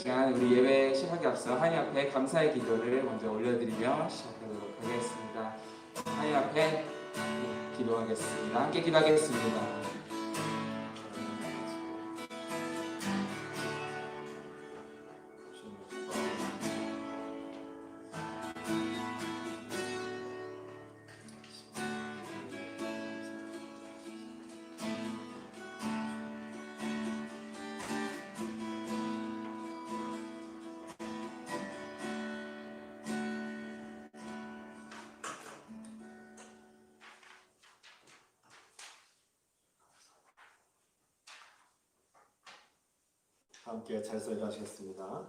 시간 우리 예배 시작하기 앞서 하나님 앞에 감사의 기도를 먼저 올려드리며 시작하도록 하겠습니다. 하나님 앞에 기도하겠습니다. 함께 기도하겠습니다. 함께 잘 설교하시겠습니다.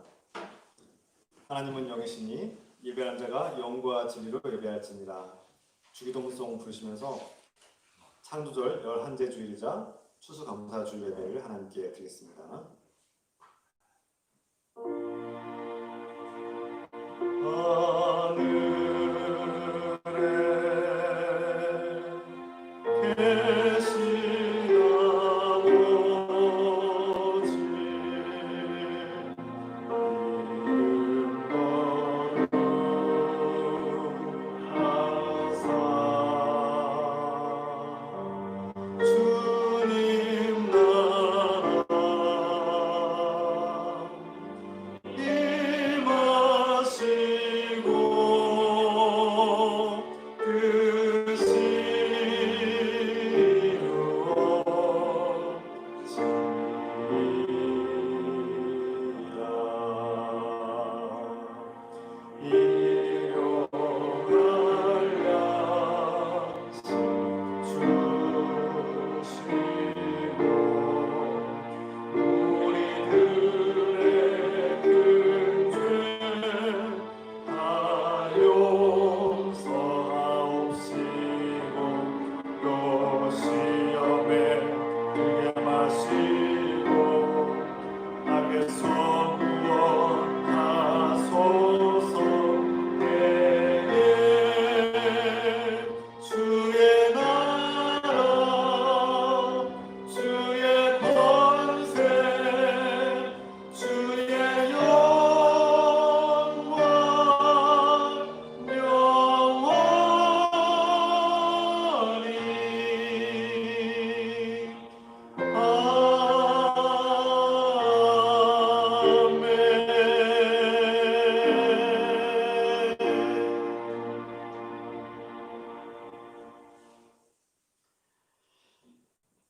하나님은 영이시니 예배하는 자가 영과 진리로 예배할지니라. 주기도문송 부르시면서 창조절 11째 주일이자 추수감사주 예배를 하나님께 드리겠습니다.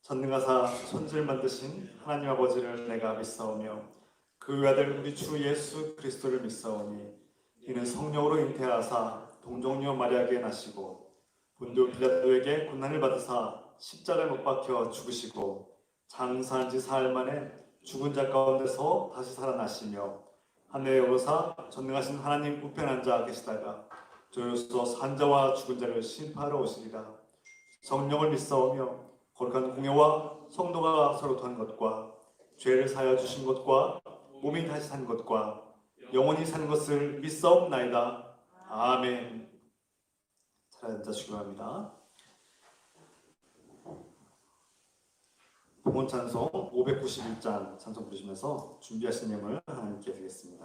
전능하사 천지를 만드신 하나님 아버지를 내가 믿사오며 그 아들 우리 주 예수 그리스도를 믿사오니 이는 성령으로 잉태하사 동정녀 마리아에게 나시고 본디오 빌라도에게 고난을 받으사 십자가에 못 박혀 죽으시고 장사한 지 사흘 만에 죽은 자 가운데서 다시 살아나시며 하늘에 오르사 전능하신 하나님 우편에 앉아 계시다가 저로서 산 자와 죽은 자를 심판하러 오시리라. 성령을 믿사오며 거룩한 공예와 성도가 서로 통한 것과 죄를 사하여 주신 것과 몸이 다시 산 것과 영원히 사는 것을 믿사옵나이다. 아멘. 잘 앉아주시기 바랍니다. 봉헌 찬송 591장 찬송 부르시면서 준비하신 예물 하나님께 드리겠습니다.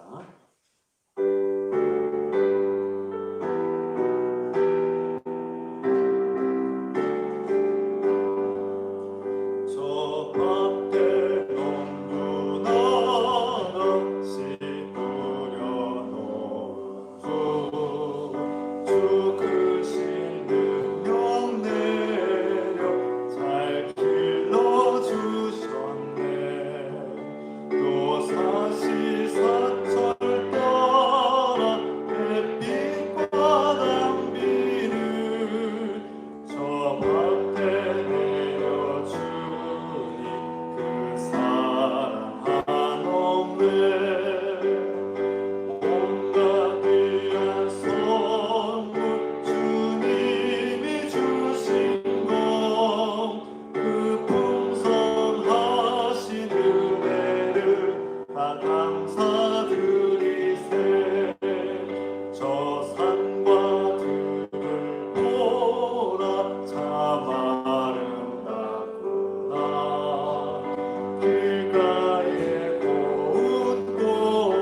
길가에 고운 꽃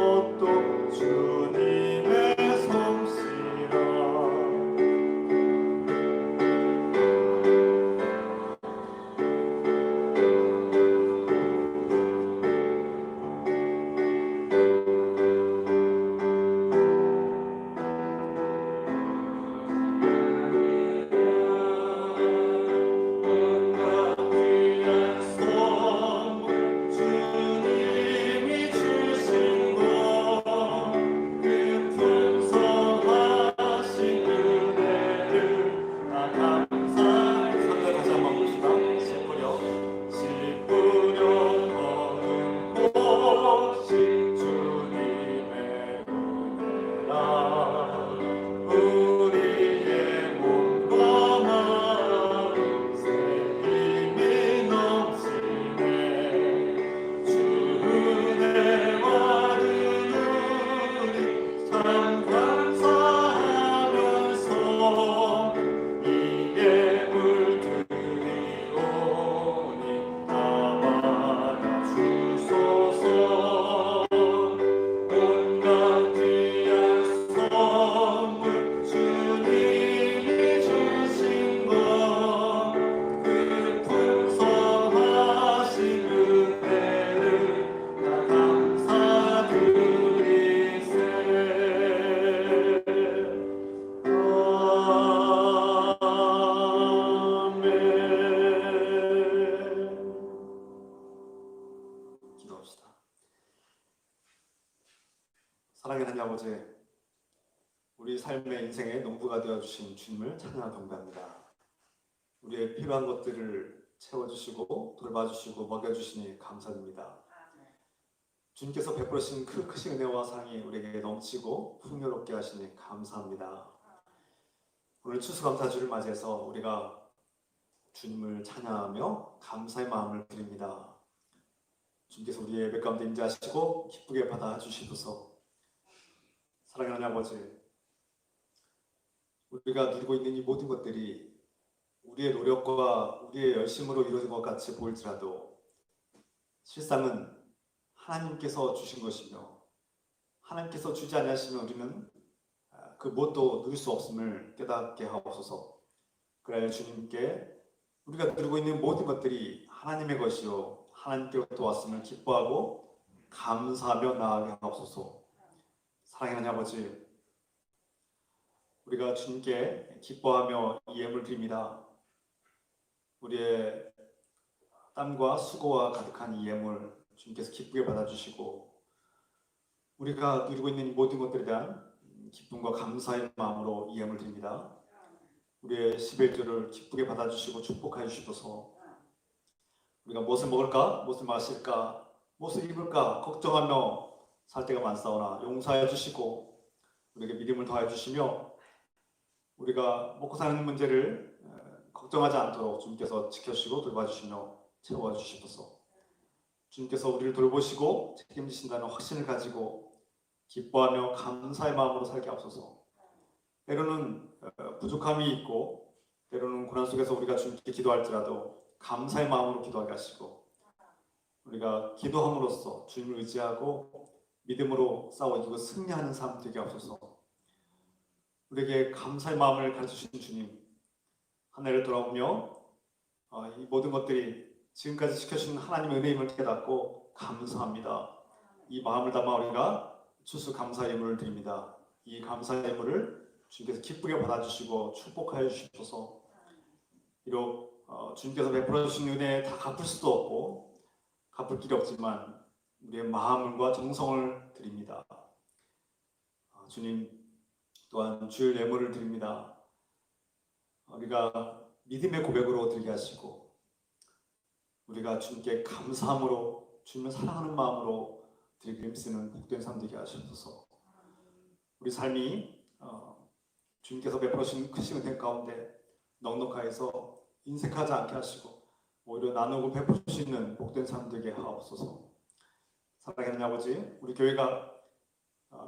사랑하는 아버지, 우리 삶의 인생의 농부가 되어주신 주님을 찬양하는 경배합니다. 우리의 필요한 것들을 채워주시고 돌봐주시고 먹여주시니 감사드립니다. 주님께서 베풀으신 그 크신 은혜와 사랑이 우리에게 넘치고 풍요롭게 하시니 감사합니다. 오늘 추수감사주를 맞이해서 우리가 주님을 찬양하며 감사의 마음을 드립니다. 주님께서 우리의 예배 가운데 임재하시고 기쁘게 받아주시소서. 사랑하는 아버지, 우리가 누리고 있는 이 모든 것들이 우리의 노력과 우리의 열심으로 이루어진 것 같이 보일지라도 실상은 하나님께서 주신 것이며 하나님께서 주지 아니하시면 우리는 그 무엇도 누릴 수 없음을 깨닫게 하옵소서. 그래야 주님께 우리가 누리고 있는 모든 것들이 하나님의 것이요 하나님께로부터 왔음을 기뻐하고 감사하며 나아가게 하옵소서. 사랑하는 아버지, 우리가 주님께 기뻐하며 이 예물을 드립니다. 우리의 땀과 수고와 가득한 이 예물 주님께서 기쁘게 받아주시고 우리가 누리고 있는 모든 것들에 대한 기쁨과 감사의 마음으로 이 예물을 드립니다. 우리의 11조를 기쁘게 받아주시고 축복하여 주시옵소서. 우리가 무엇을 먹을까, 무엇을 마실까, 무엇을 입을까 걱정하며 살 때가 많사오나 용서하여 주시고 우리에게 믿음을 더하여 주시며 우리가 먹고 사는 문제를 걱정하지 않도록 주님께서 지켜주시고 돌봐주시며 채워주시옵소서. 주님께서 우리를 돌보시고 책임지신다는 확신을 가지고 기뻐하며 감사의 마음으로 살게 하옵소서. 때로는 부족함이 있고 때로는 고난 속에서 우리가 주님께 기도할지라도 감사의 마음으로 기도하게 하시고 우리가 기도함으로써 주님을 의지하고 믿음으로 싸워 이기고 승리하는 삶 되게 하옵소서. 우리에게 감사의 마음을 가르쳐주신 주님, 하늘을 돌아보며 이 모든 것들이 지금까지 지켜주신 하나님의 은혜임을 깨닫고 감사합니다. 이 마음을 담아 우리가 추수감사 예물을 드립니다. 이 감사 예물을 주님께서 기쁘게 받아주시고 축복하여 주시옵소서. 비록 주님께서 베풀어 주신 은혜 다 갚을 수도 없고 갚을 길이 없지만 우리의 마음과 정성을 드립니다. 주님 또한 주의 예물을 드립니다. 우리가 믿음의 고백으로 드리게 하시고 우리가 주님께 감사함으로 주님을 사랑하는 마음으로 드리기 힘쓰는 복된 삶 되게 하시옵소서. 우리 삶이 주님께서 베풀어 주신 크신 은혜 가운데 넉넉하여서 인색하지 않게 하시고 오히려 나누고 베풀 수 있는 복된 삶 되게 하옵소서. 사랑하는 아버지, 우리 교회가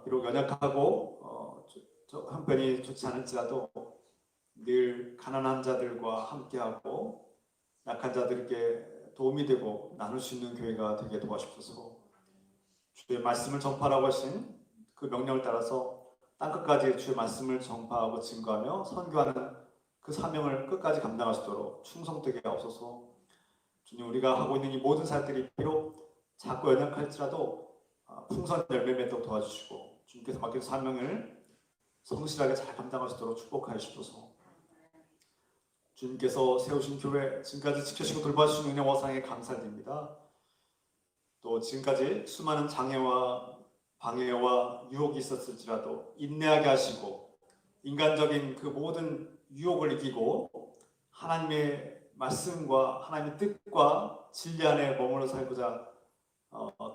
비록 연약하고 형편이 좋지 않을지라도 늘 가난한 자들과 함께하고 약한 자들에게 도움이 되고 나눌 수 있는 교회가 되게 도와주셔서 주의 말씀을 전파하라고 하신 그 명령을 따라서 땅끝까지 주의 말씀을 전파하고 증거하며 선교하는 그 사명을 끝까지 감당하시도록 충성되게 하옵소서. 주님, 우리가 하고 있는 이 모든 사역들이 비록 작고 연약할지라도 풍성한 열매 맺도록 도와주시고 주님께서 맡긴 사명을 성실하게 잘 감당하시도록 축복하여 주옵소서. 주님께서 세우신 교회 지금까지 지켜주시고 돌봐주신 은혜와 사랑에 감사드립니다. 또 지금까지 수많은 장애와 방해와 유혹이 있었을지라도 인내하게 하시고 인간적인 그 모든 유혹을 이기고 하나님의 말씀과 하나님의 뜻과 진리 안에 머물러 살고자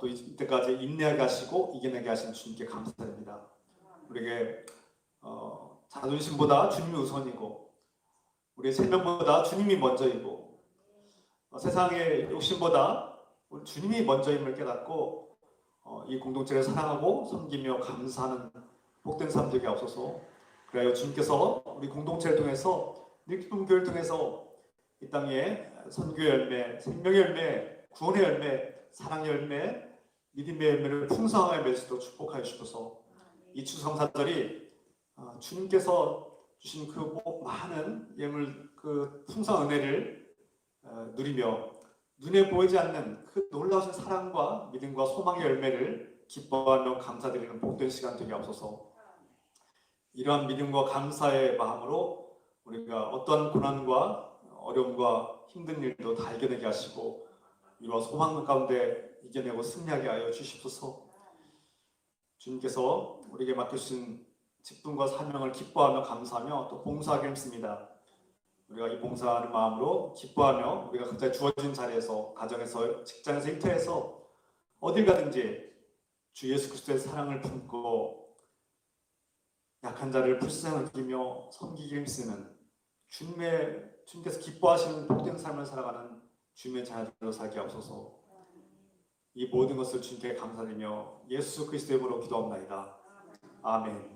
또 이때까지 인내하게 하시고 이겨내게 하신 주님께 감사드립니다. 우리에게 자존심보다 주님이 우선이고 우리의 생명보다 주님이 먼저이고 세상의 욕심보다 우리 주님이 먼저임을 깨닫고 이 공동체를 사랑하고 섬기며 감사하는 복된 삶 되게 하옵소서. 그래요 주님께서 우리 공동체를 통해서 기쁨 교회를 통해서 이 땅에 선교의 열매, 생명의 열매, 구원의 열매, 사랑의 열매, 믿음의 열매를 풍성하게 맺을 수 있도록 축복하여 주셔서 이 추수감사절이 주님께서 주신 그 많은 예물, 그 풍성한 은혜를 누리며 눈에 보이지 않는 그 놀라우신 사랑과 믿음과 소망의 열매를 기뻐하며 감사드리는 복된 시간 되게 하옵소서. 이러한 믿음과 감사의 마음으로 우리가 어떠한 고난과 어려움과 힘든 일도 다 이겨내게 하시고 위로와 소망 가운데 이겨내고 승리하게 하여 주시옵소서. 주님께서 우리에게 맡겨주신 직분과 사명을 기뻐하며 감사하며 또 봉사하게 힘씁니다. 우리가 이 봉사하는 마음으로 기뻐하며 우리가 각자 주어진 자리에서, 가정에서, 직장에서, 일터에서 어딜 가든지 주 예수 그리스도의 사랑을 품고 약한 자를 불쌍히 여기며 섬기기 힘쓰는 주님께서 기뻐하시는 복된 삶을 살아가는 주님의 자녀들로 살게 하옵소서. 이 모든 것을 주님께 감사드리며 예수 그리스도의 이름으로 기도합나이다. 아멘.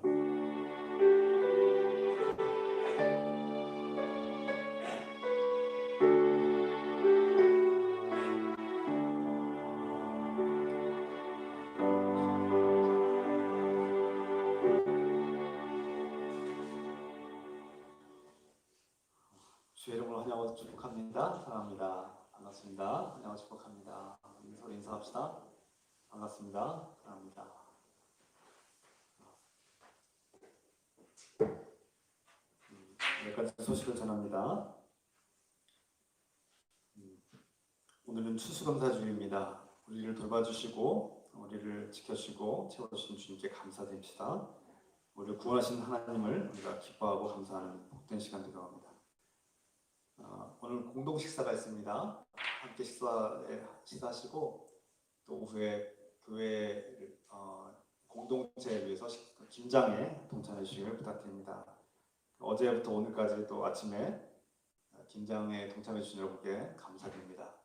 주의 이름으로 환영하고 축복합니다. 사랑합니다. 반갑습니다. 환영하고 축복합니다. 서로 인사합시다. 반갑습니다. 사랑합니다. 여기까지 소식을 전합니다. 오늘은 추수감사주일입니다. 우리를 돌봐주시고 우리를 지켜주시고 채워주신 주님께 감사드립시다. 우리를 구원하신 하나님을 우리가 기뻐하고 감사하는 복된 시간 되기로 합니다. 오늘 공동 식사가 있습니다. 함께 식사하시고 또 오후에 교회 공동체에 위해서 김장에 동참해 주시길 부탁드립니다. 어제부터 오늘까지 또 아침에 김장에 동참해 주신 여러분께 감사드립니다.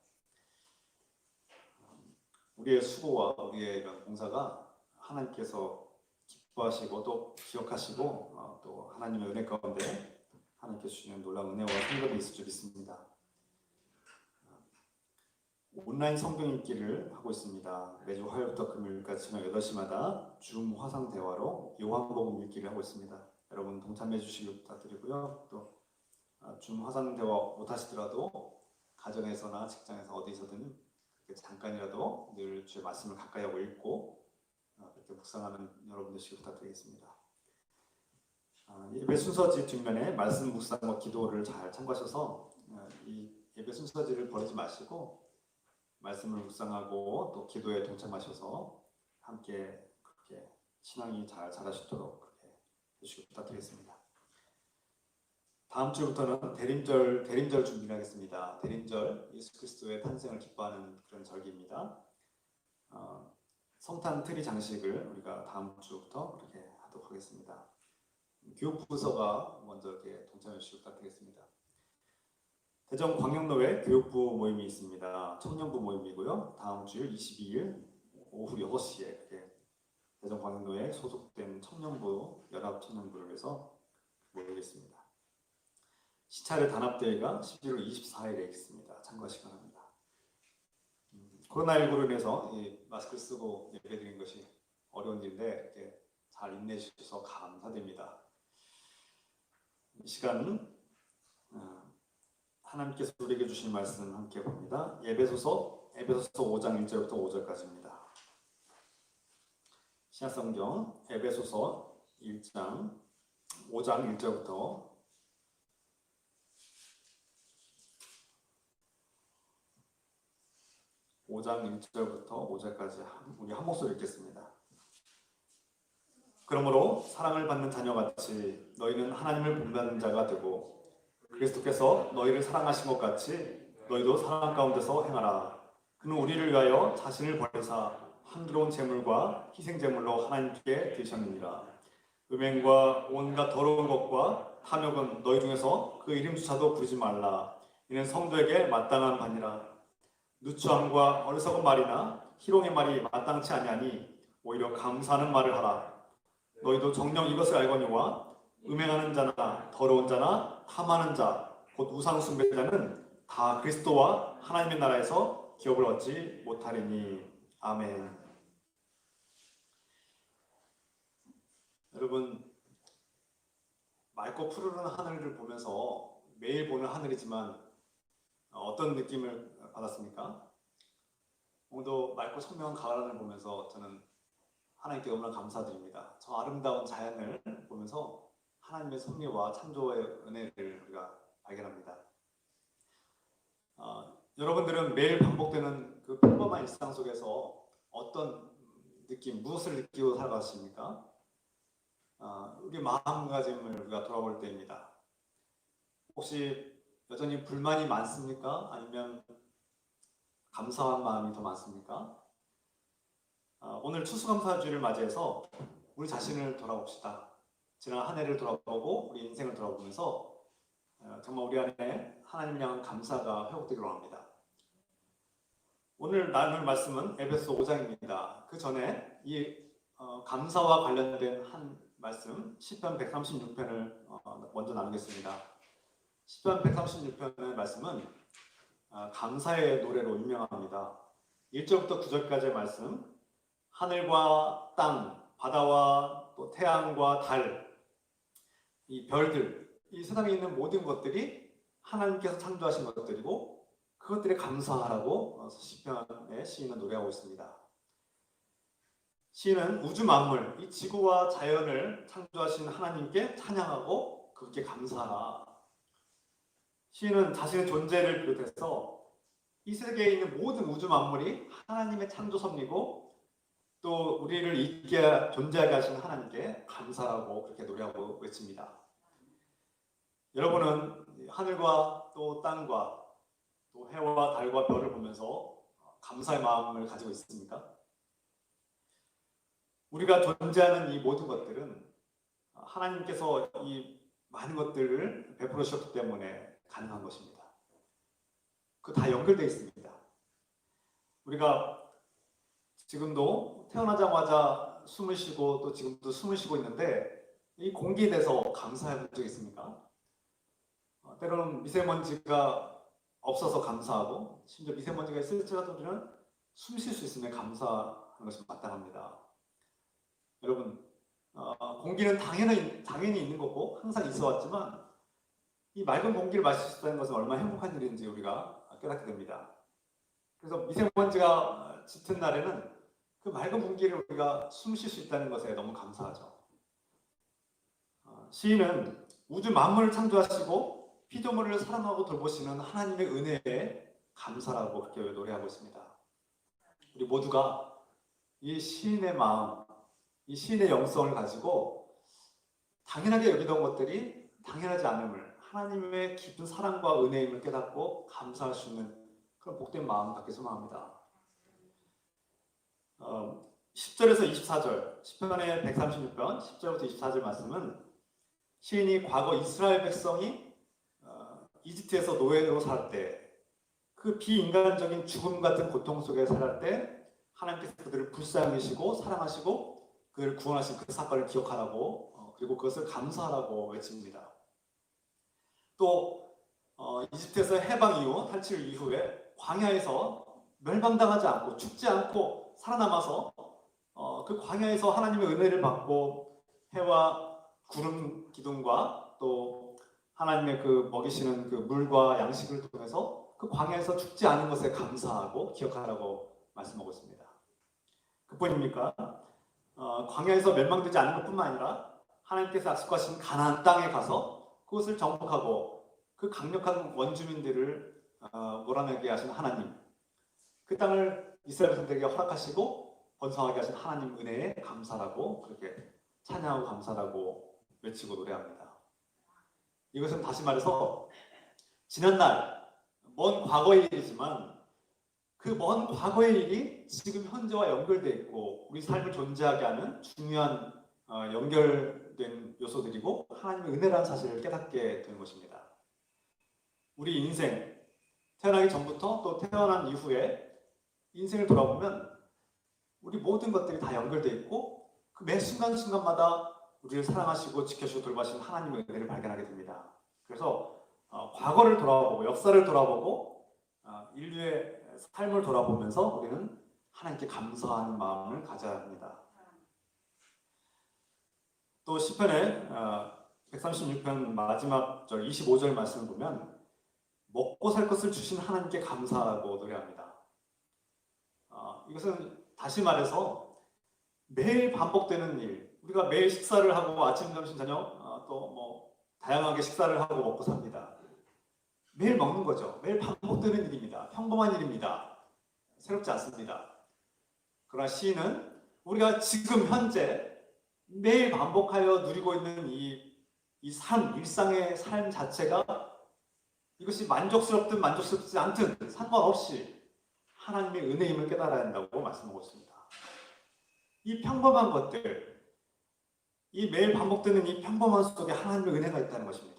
우리의 수고와 우리의 이런 봉사가 하나님께서 기뻐하시고 또 기억하시고 또 하나님의 은혜 가운데 하나님께서 주시는 놀라운 은혜와 성결이 있을 줄 믿습니다. 온라인 성경 읽기를 하고 있습니다. 매주 화요일부터 금요일까지 저녁 8시마다 줌 화상 대화로 요한복음 읽기를 하고 있습니다. 여러분 동참해 주시길 부탁드리고요. 또 줌 화상 대화 못하시더라도 가정에서나 직장에서 어디서든 잠깐이라도 늘 주의 말씀을 가까이 하고 읽고 그렇게 묵상하는 여러분 되시길 부탁드리겠습니다. 예배 순서지 뒷면에 말씀 묵상과 기도를 잘 참고하셔서 이 예배 순서지를 버리지 마시고 말씀을 묵상하고 또 기도에 동참하셔서 함께 그렇게 신앙이 잘 자라시도록 그렇게 해주시길 부탁드리겠습니다. 다음 주부터는 대림절 준비를 하겠습니다. 대림절 예수 그리스도의 탄생을 기뻐하는 그런 절기입니다. 성탄 트리 장식을 우리가 다음 주부터 그렇게 하도록 하겠습니다. 교육부서가 먼저 이렇게 동참해 주시기 부탁드리겠습니다. 대전 광역노회 교육부 모임이 있습니다. 청년부 모임이고요. 다음 주일 22일 오후 6시에 이렇게 대전 광역노회에 소속된 청년부, 연합 청년부를 위해서 모이겠습니다. 시차례 단합대회가 11월 24일에 있습니다. 참가하시기 바랍니다. 코로나19로 인해서 이 마스크 쓰고 예배드리는 것이 어려운 일인데 이렇게 잘 인내해 주셔서 감사드립니다. 이 시간 하나님께서 우리에게 주신 말씀 함께 봅니다. 에베소서 5장 1절부터 5절까지입니다. 신약성경 에베소서 5장 1절부터 5장 1절부터 5절까지 우리 한 목소리 읽겠습니다. 그러므로 사랑을 받는 자녀같이 너희는 하나님을 본받는 자가 되고 그리스도께서 너희를 사랑하신 것 같이 너희도 사랑 가운데서 행하라. 그는 우리를 위하여 자신을 버리사 향기로운 제물과 희생 제물로 하나님께 드리셨느니라. 음행과 온갖 더러운 것과 탐욕은 너희 중에서 그 이름조차도 부르지 말라. 이는 성도에게 마땅한 바니라. 누추함과 어리석은 말이나 희롱의 말이 마땅치 아니하니 오히려 감사하는 말을 하라. 너희도 정녕 이것을 알거니와 음행하는 자나 더러운 자나 탐하는 자 곧 우상 숭배자는 다 그리스도와 하나님의 나라에서 기업을 얻지 못하리니. 아멘. 여러분, 맑고 푸르른 하늘을 보면서 매일 보는 하늘이지만 어떤 느낌을 받았습니까? 오늘도 맑고 선명한 가을 하늘을 보면서 저는 하나님께 너무나 감사드립니다. 저 아름다운 자연을 보면서 하나님의 섭리와 창조의 은혜를 우리가 발견합니다. 여러분들은 매일 반복되는 그 평범한 일상 속에서 어떤 느낌, 무엇을 느끼고 살아가십니까? 우리 마음가짐을 우리가 돌아볼 때입니다. 혹시 여전히 불만이 많습니까? 아니면 감사한 마음이 더 많습니까? 오늘 추수감사주를 맞이해서 우리 자신을 돌아봅시다. 지난 한 해를 돌아보고 우리 인생을 돌아보면서 정말 우리 안에 하나님 향한 감사가 회복되기로 합니다. 오늘 나눌 말씀은 에베소 5장입니다. 그 전에 이 감사와 관련된 한 말씀 시편 136편을 먼저 나누겠습니다. 시편 136편의 말씀은 감사의 노래로 유명합니다. 1절부터 9절까지의 말씀, 하늘과 땅, 바다와 또 태양과 달, 이 별들, 이 세상에 있는 모든 것들이 하나님께서 창조하신 것들이고 그것들에 감사하라고 시편의 시인은 노래하고 있습니다. 시인은 우주 만물, 이 지구와 자연을 창조하신 하나님께 찬양하고 그렇게 감사하라. 시인은 자신의 존재를 비롯해서 이 세계에 있는 모든 우주 만물이 하나님의 창조섭리고 또 우리를 있게 존재하게 하신 하나님께 감사하고 그렇게 노래하고 외칩니다. 여러분은 하늘과 또 땅과 또 해와 달과 별을 보면서 감사의 마음을 가지고 있습니까? 우리가 존재하는 이 모든 것들은 하나님께서 이 많은 것들을 베풀어 주셨기 때문에 가능한 것입니다. 그 다 연결되어 있습니다. 우리가 지금도 태어나자마자 숨을 쉬고 또 지금도 숨을 쉬고 있는데 이 공기에 대해서 감사해 본 적 있습니까? 때로는 미세먼지가 없어서 감사하고 심지어 미세먼지가 있을지라도 우리는 숨 쉴 수 있으면 감사하는 것이 마땅합니다. 여러분, 공기는 당연히 있는 거고 항상 있어 왔지만 이 맑은 공기를 마실 수 있다는 것은 얼마나 행복한 일인지 우리가 깨닫게 됩니다. 그래서 미세먼지가 짙은 날에는 그 맑은 공기를 우리가 숨 쉴 수 있다는 것에 너무 감사하죠. 시인은 우주 만물을 창조하시고 피조물을 사랑하고 돌보시는 하나님의 은혜에 감사라고 그렇게 노래하고 있습니다. 우리 모두가 이 시인의 마음, 이 시인의 영성을 가지고 당연하게 여기던 것들이 당연하지 않음을, 하나님의 깊은 사랑과 은혜임을 깨닫고 감사할 수 있는 그런 복된 마음 갖기 소망합니다. 10절에서 24절, 시편의 136편 10절부터 24절 말씀은 시인이 과거 이스라엘 백성이 이집트에서 노예로 살 때, 그 비인간적인 죽음 같은 고통 속에 살 때 하나님께서 그들을 불쌍히시고 사랑하시고 그들을 구원하신 그 사건을 기억하라고 그리고 그것을 감사하라고 외칩니다. 또 이집트에서 해방 이후, 탈출 이후에 광야에서 멸망당하지 않고 죽지 않고 살아남아서 그 광야에서 하나님의 은혜를 받고 해와 구름 기둥과 또 하나님의 그 먹이시는 그 물과 양식을 통해서 그 광야에서 죽지 않은 것에 감사하고 기억하라고 말씀하고 있습니다. 그뿐입니까? 광야에서 멸망되지 않은 것뿐만 아니라 하나님께서 약속하신 가나안 땅에 가서 그것을 정복하고 그 강력한 원주민들을 몰아내게 하신 하나님, 그 땅을 이스라엘 백성들에게 허락하시고 번성하게 하신 하나님 은혜에 감사라고 그렇게 찬양하고 감사라고 외치고 노래합니다. 이것은 다시 말해서 지난날 먼 과거의 일이지만 그 먼 과거의 일이 지금 현재와 연결되어 있고 우리 삶을 존재하게 하는 중요한 연결된 요소들이고 하나님의 은혜라는 사실을 깨닫게 되는 것입니다. 우리 인생, 태어나기 전부터 또 태어난 이후에 인생을 돌아보면 우리 모든 것들이 다 연결되어 있고 그 매 순간순간마다 우리를 사랑하시고 지켜주시고 돌봐주시는 하나님의 은혜를 발견하게 됩니다. 그래서 과거를 돌아보고 역사를 돌아보고 인류의 삶을 돌아보면서 우리는 하나님께 감사하는 마음을 가져야 합니다. 또 시편의 136편 마지막 절 25절 말씀을 보면 먹고 살 것을 주신 하나님께 감사하고 노래합니다. 이것은 다시 말해서 매일 반복되는 일, 우리가 매일 식사를 하고 아침, 점심, 저녁 또 뭐 다양하게 식사를 하고 먹고 삽니다. 매일 먹는 거죠. 매일 반복되는 일입니다. 평범한 일입니다. 새롭지 않습니다. 그러나 시인은 우리가 지금 현재 매일 반복하여 누리고 있는 이 삶, 일상의 삶 자체가 이것이 만족스럽든 만족스럽지 않든 상관없이 하나님의 은혜임을 깨달아야 한다고 말씀하고 있습니다. 이 평범한 것들, 이 매일 반복되는 이 평범한 속에 하나님의 은혜가 있다는 것입니다.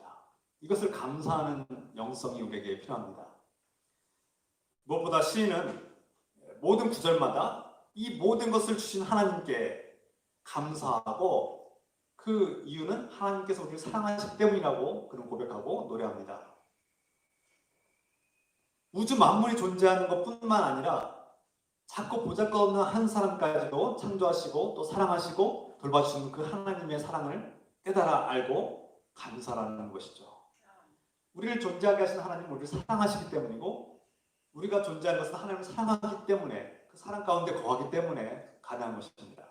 이것을 감사하는 영성이 우리에게 필요합니다. 무엇보다 시인은 모든 구절마다 이 모든 것을 주신 하나님께 감사하고 그 이유는 하나님께서 우리를 사랑하시기 때문이라고 그는 고백하고 노래합니다. 우주 만물이 존재하는 것뿐만 아니라 작고 보잘것없는 한 사람까지도 창조하시고 또 사랑하시고 돌봐주시는 그 하나님의 사랑을 깨달아 알고 감사라는 것이죠. 우리를 존재하게 하신 하나님은 우리를 사랑하시기 때문이고 우리가 존재하는 것은 하나님을 사랑하기 때문에 그 사랑 가운데 거하기 때문에 가능한 것입니다.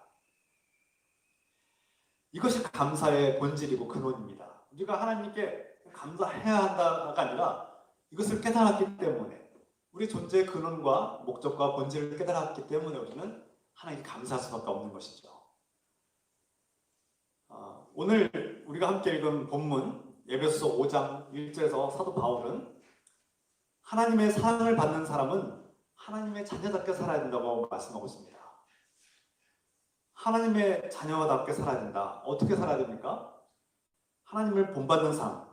이것이 감사의 본질이고 근원입니다. 우리가 하나님께 감사해야 한다가 아니라 이것을 깨달았기 때문에 우리 존재의 근원과 목적과 본질을 깨달았기 때문에 우리는 하나님께 감사할 수밖에 없는 것이죠. 오늘 우리가 함께 읽은 본문 에베소서 5장 1절에서 사도 바울은 하나님의 사랑을 받는 사람은 하나님의 자녀답게 살아야 된다고 말씀하고 있습니다. 하나님의 자녀답게 살아야 된다. 어떻게 살아야 됩니까? 하나님을 본받는 삶.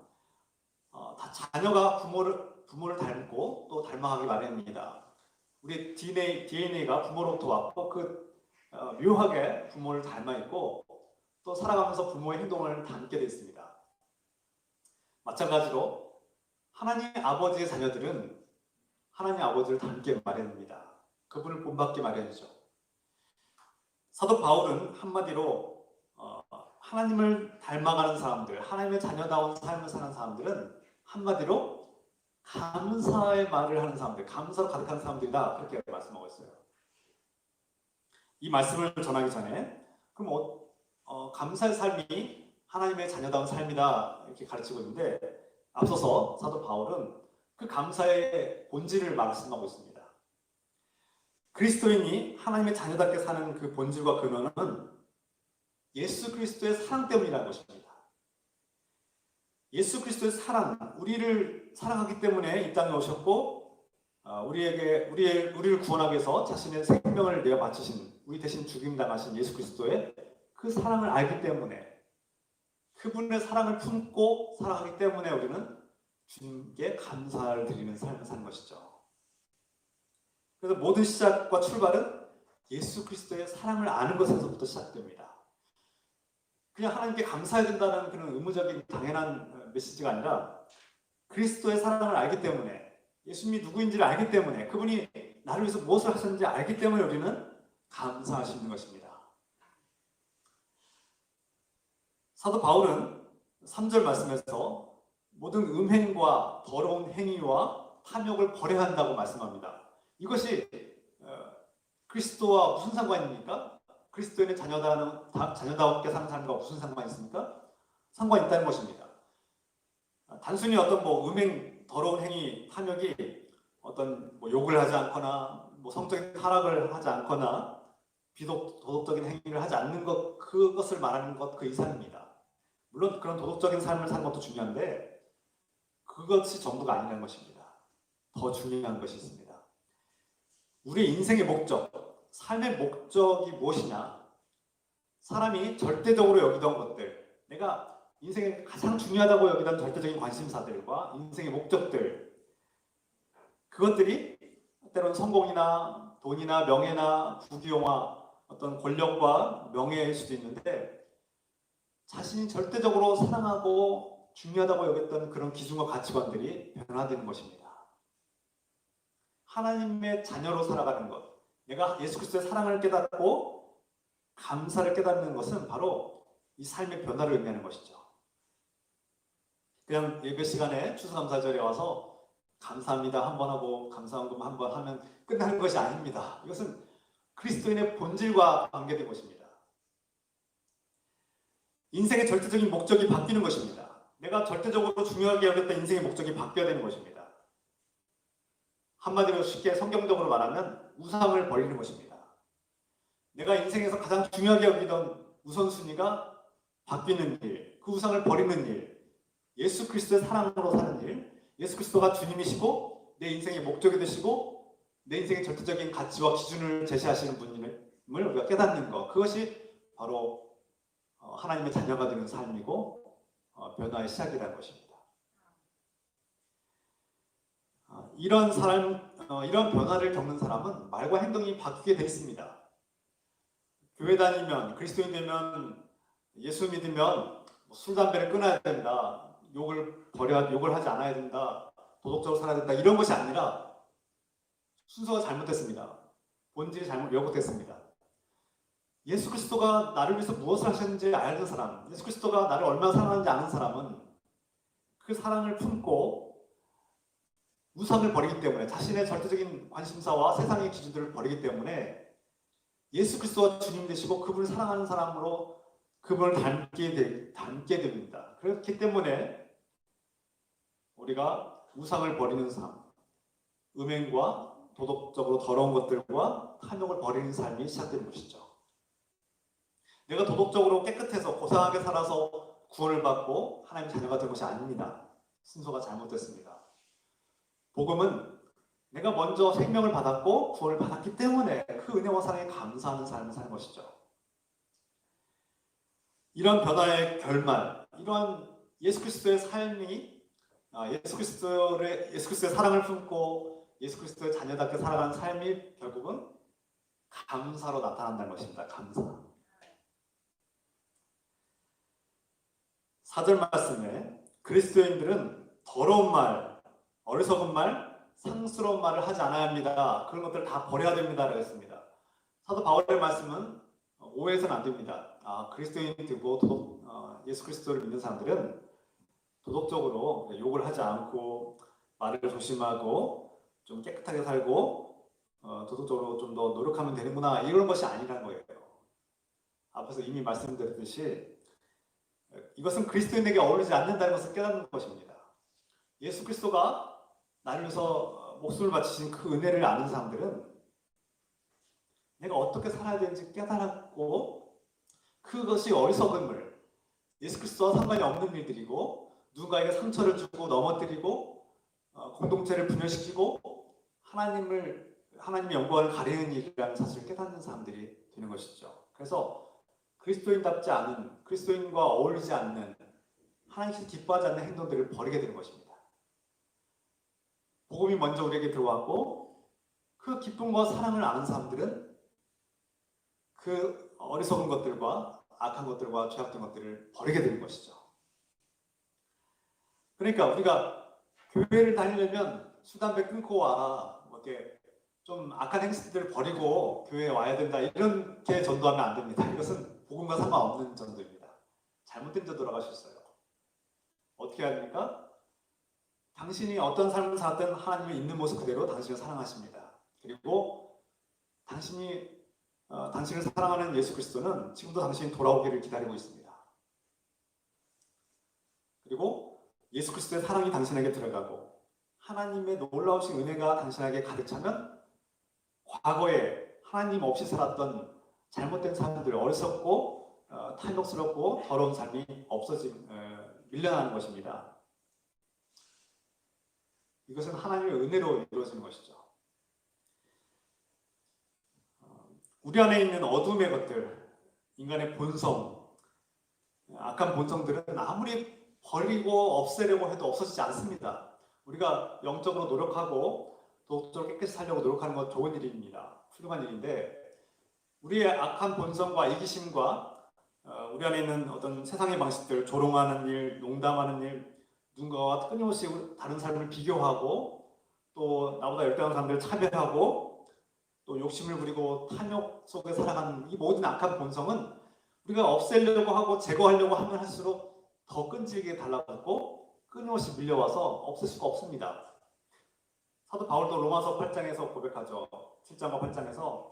다 자녀가 부모를 닮고 또 닮아가기 마련입니다. 우리 DNA가 부모로부터 왔고 묘하게 부모를 닮아 있고 또 살아가면서 부모의 행동을 닮게 되어 있습니다. 마찬가지로 하나님 아버지의 자녀들은 하나님 아버지를 닮게 마련입니다. 그분을 본받기 마련이죠. 사도 바울은 한마디로 하나님을 닮아가는 사람들, 하나님의 자녀다운 삶을 사는 사람들은 한마디로 감사의 말을 하는 사람들, 감사로 가득한 사람들이다, 그렇게 말씀하고 있어요. 이 말씀을 전하기 전에 그럼 감사의 삶이 하나님의 자녀다운 삶이다 이렇게 가르치고 있는데 앞서서 사도 바울은 그 감사의 본질을 말씀하고 있습니다. 그리스도인이 하나님의 자녀답게 사는 그 본질과 근원은 예수 그리스도의 사랑 때문이라는 것입니다. 예수 그리스도의 사랑, 우리를 사랑하기 때문에 이 땅에 오셨고 우리를 구원하기 위해서 자신의 생명을 내어 바치신, 우리 대신 죽임당하신 예수 그리스도의 그 사랑을 알기 때문에, 그분의 사랑을 품고 살아가기 때문에 우리는 주님께 감사를 드리는 삶을 사는 것이죠. 그래서 모든 시작과 출발은 예수 그리스도의 사랑을 아는 것에서부터 시작됩니다. 그냥 하나님께 감사해야 된다는 그런 의무적인 당연한 메시지가 아니라 그리스도의 사랑을 알기 때문에, 예수님이 누구인지를 알기 때문에, 그분이 나를 위해서 무엇을 하셨는지 알기 때문에 우리는 감사할 수 있는 것입니다. 사도 바울은 3절 말씀에서 모든 음행과 더러운 행위와 탐욕을 버려야 한다고 말씀합니다. 이것이 그리스도와 무슨 상관입니까? 그리스도인의 자녀다웠게 사는 사람과 무슨 상관이 있습니까? 상관이 있다는 것입니다. 단순히 어떤 음행, 더러운 행위, 탐욕이 어떤 욕을 하지 않거나 성적인 타락을 하지 않거나 비도덕적인 행위를 하지 않는 것, 그것을 말하는 것 그 이상입니다. 물론 그런 도덕적인 삶을 사는 것도 중요한데 그것이 전부가 아니라는 것입니다. 더 중요한 것이 있습니다. 우리의 인생의 목적, 삶의 목적이 무엇이냐? 사람이 절대적으로 여기던 것들, 내가 인생에 가장 중요하다고 여기던 절대적인 관심사들과 인생의 목적들, 그것들이 때로는 성공이나 돈이나 명예나 부귀영화, 어떤 권력과 명예일 수도 있는데 자신이 절대적으로 사랑하고 중요하다고 여겼던 그런 기준과 가치관들이 변화되는 것입니다. 하나님의 자녀로 살아가는 것, 내가 예수 그리스도의 사랑을 깨닫고 감사를 깨닫는 것은 바로 이 삶의 변화를 의미하는 것이죠. 그냥 예배 시간에 추수감사절에 와서 감사합니다 한번 하고 감사헌금 한번 하면 끝나는 것이 아닙니다. 이것은 그리스도인의 본질과 관계된 것입니다. 인생의 절대적인 목적이 바뀌는 것입니다. 내가 절대적으로 중요하게 여겼던 인생의 목적이 바뀌어야 되는 것입니다. 한마디로 쉽게 성경적으로 말하면 우상을 버리는 것입니다. 내가 인생에서 가장 중요하게 여기던 우선순위가 바뀌는 일, 그 우상을 버리는 일, 예수 그리스도의 사랑으로 사는 일, 예수 그리스도가 주님이시고 내 인생의 목적이 되시고 내 인생의 절대적인 가치와 기준을 제시하시는 분임을 우리가 깨닫는 것, 그것이 바로 하나님의 자녀가 되는 삶이고 변화의 시작이라는 것입니다. 이런 이런 변화를 겪는 사람은 말과 행동이 바뀌게 되어 있습니다. 교회 다니면, 그리스도인 되면, 예수 믿으면 술, 담배를 끊어야 된다, 욕을 하지 않아야 된다, 도덕적으로 살아야 된다, 이런 것이 아니라 순서가 잘못됐습니다. 본질이 왜곡됐습니다. 예수 그리스도가 나를 위해서 무엇을 하셨는지 아는 사람, 예수 그리스도가 나를 얼마나 사랑하는지 아는 사람은 그 사랑을 품고 우상을 버리기 때문에, 자신의 절대적인 관심사와 세상의 기준들을 버리기 때문에 예수 그리스도가 주님 되시고 그분을 사랑하는 사람으로 그분을 닮게 됩니다. 그렇기 때문에 우리가 우상을 버리는 삶, 음행과 도덕적으로 더러운 것들과 탐욕을 버리는 삶이 시작되는 것이죠. 내가 도덕적으로 깨끗해서 고상하게 살아서 구원을 받고 하나님 자녀가 된 것이 아닙니다. 순서가 잘못됐습니다. 복음은 내가 먼저 생명을 받았고 구원을 받았기 때문에 그 은혜와 사랑에 감사하는 삶을 사는 것이죠. 이런 변화의 결말, 이러한 예수 그리스도의 삶이 예수 그리스도의 사랑을 품고 예수 그리스도의 자녀답게 살아가는 삶이 결국은 감사로 나타난다는 것입니다. 감사. 4절 말씀에 그리스도인들은 더러운 말, 어리석은 말, 상스러운 말을 하지 않아야 합니다. 그런 것들을 다 버려야 됩니다. 라고 했습니다. 사도 바울의 말씀은 오해해서는 안 됩니다. 그리스도인이 되고 예수 그리스도를 믿는 사람들은 도덕적으로 욕을 하지 않고 말을 조심하고 좀 깨끗하게 살고 도덕적으로 좀 더 노력하면 되는구나, 이런 것이 아니라는 거예요. 앞에서 이미 말씀드렸듯이 이것은 그리스도인에게 어울리지 않는다는 것을 깨닫는 것입니다. 예수 그리스도가 나를 위해서 목숨을 바치신 그 은혜를 아는 사람들은 내가 어떻게 살아야 되는지 깨달았고, 그것이 어리석음을, 예수 그리스도와 상관이 없는 일들이고 누군가에게 상처를 주고 넘어뜨리고 공동체를 분열시키고 하나님의 영광을 가리는 일이라는 사실을 깨닫는 사람들이 되는 것이죠. 그래서 그리스도인답지 않은, 그리스도인과 어울리지 않는, 하나님께서 기뻐하지 않는 행동들을 버리게 되는 것입니다. 복음이 먼저 우리에게 들어왔고 그 기쁨과 사랑을 아는 사람들은 그 어리석은 것들과 악한 것들과 죄악된 것들을 버리게 되는 것이죠. 그러니까 우리가 교회를 다니려면 술, 담배 끊고 와라, 이렇게 좀 악한 행실들을 버리고 교회에 와야 된다, 이렇게 전도하면 안 됩니다. 이것은 복음과 상관없는 전도입니다. 잘못된 전도라고 하셨어요. 어떻게 해야 됩니까? 당신이 어떤 삶을 살았든 하나님의 있는 모습 그대로 당신을 사랑하십니다. 그리고 당신을 사랑하는 예수 그리스도는 지금도 당신이 돌아오기를 기다리고 있습니다. 그리고 예수 그리스도의 사랑이 당신에게 들어가고 하나님의 놀라우신 은혜가 당신에게 가득 차면 과거에 하나님 없이 살았던 잘못된 삶들, 어리석고 탐욕스럽고 더러운 삶이 밀려나는 것입니다. 이것은 하나님의 은혜로 이루어지는 것이죠. 우리 안에 있는 어둠의 것들, 인간의 본성, 악한 본성들은 아무리 버리고 없애려고 해도 없어지지 않습니다. 우리가 영적으로 노력하고 도덕적으로 깨끗이 살려고 노력하는 건 좋은 일입니다. 훌륭한 일인데, 우리의 악한 본성과 이기심과 우리 안에 있는 어떤 세상의 방식들, 조롱하는 일, 농담하는 일, 누군가와 끊임없이 다른 삶을 비교하고 또 나보다 열등한 사람들을 차별하고 또 욕심을 부리고 탐욕 속에 살아가는 이 모든 악한 본성은 우리가 없애려고 하고 제거하려고 하면 할수록 더 끈질기게 달라붙고 끊임없이 밀려와서 없앨 수가 없습니다. 사도 바울도 로마서 8장에서 고백하죠. 7장과 8장에서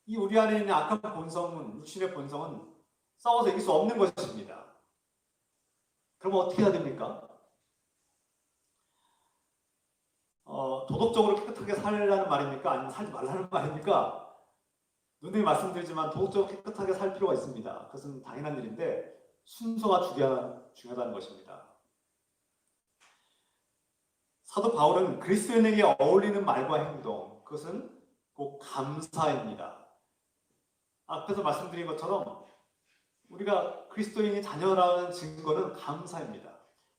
이 우리 안에 있는 악한 본성은, 육신의 본성은 싸워서 이길 수 없는 것입니다. 그럼 어떻게 해야 됩니까? 도덕적으로 깨끗하게 살라는 말입니까? 아니면 살지 말라는 말입니까? 눈에 말씀드리지만 도덕적으로 깨끗하게 살 필요가 있습니다. 그것은 당연한 일인데 순서가 중요하다는 것입니다. 사도 바울은 그리스도인에게 어울리는 말과 행동, 그것은 꼭 감사입니다. 앞에서 말씀드린 것처럼 우리가 그리스도인의 자녀라는 증거는 감사입니다.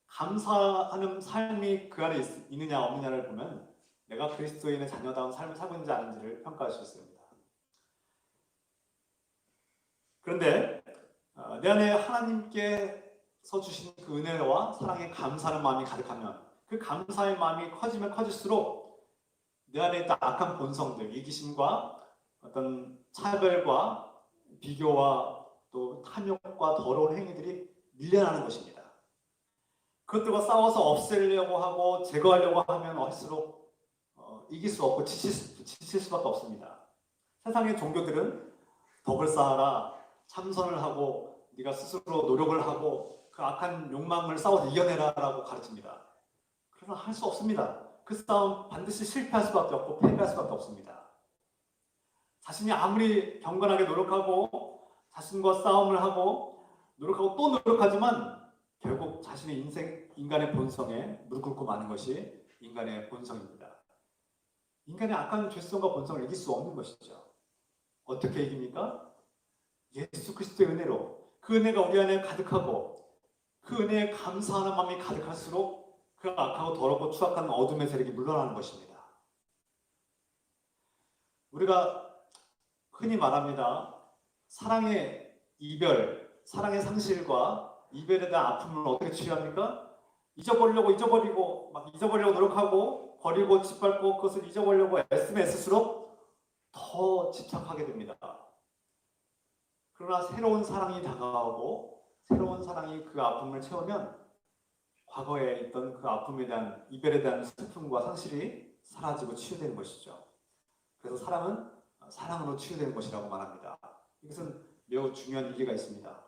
감사하는 삶이 그 안에 있느냐 없느냐를 보면 내가 그리스도인의 자녀다운 삶을 살고 있는지 아닌지를 평가할 수 있습니다. 그런데 내 안에 하나님께서 주신 그 은혜와 사랑에 감사하는 마음이 가득하면 그 감사의 마음이 커지면 커질수록 내 안에 있던 악한 본성들, 이기심과 어떤 차별과 비교와 또 탐욕과 더러운 행위들이 밀려나는 것입니다. 그것들과 싸워서 없애려고 하고 제거하려고 하면 할수록 이길 수 없고 지칠 수밖에 없습니다. 세상의 종교들은 덕을 쌓아라, 참선을 하고 네가 스스로 노력을 하고 그 악한 욕망을 싸워서 이겨내라 라고 가르칩니다. 그러나 할 수 없습니다. 그 싸움 반드시 실패할 수밖에 없고 패배할 수밖에 없습니다. 자신이 아무리 경건하게 노력하고 자신과 싸움을 하고 노력하고 또 노력하지만 결국 자신의 인간의 본성에 무릎 꿇고 마는 것이 인간의 본성입니다. 인간의 악한 죄성과 본성을 이길 수 없는 것이죠. 어떻게 이깁니까? 예수 그리스도의 은혜로. 그 은혜가 우리 안에 가득하고 그 은혜에 감사하는 마음이 가득할수록 그 악하고 더럽고 추악한 어둠의 세력이 물러나는 것입니다. 우리가 흔히 말합니다. 사랑의 이별, 사랑의 상실과 이별에 대한 아픔을 어떻게 치유합니까? 잊어버리려고 노력하고 버리고 짓밟고 그것을 잊어버리려고 애쓰면 애쓸수록 더 집착하게 됩니다. 그러나 새로운 사랑이 다가오고 새로운 사랑이 그 아픔을 채우면 과거에 있던 그 아픔에 대한 이별에 대한 슬픔과 상실이 사라지고 치유되는 것이죠. 그래서 사랑은 사랑으로 치유되는 것이라고 말합니다. 이것은 매우 중요한 일리가 있습니다.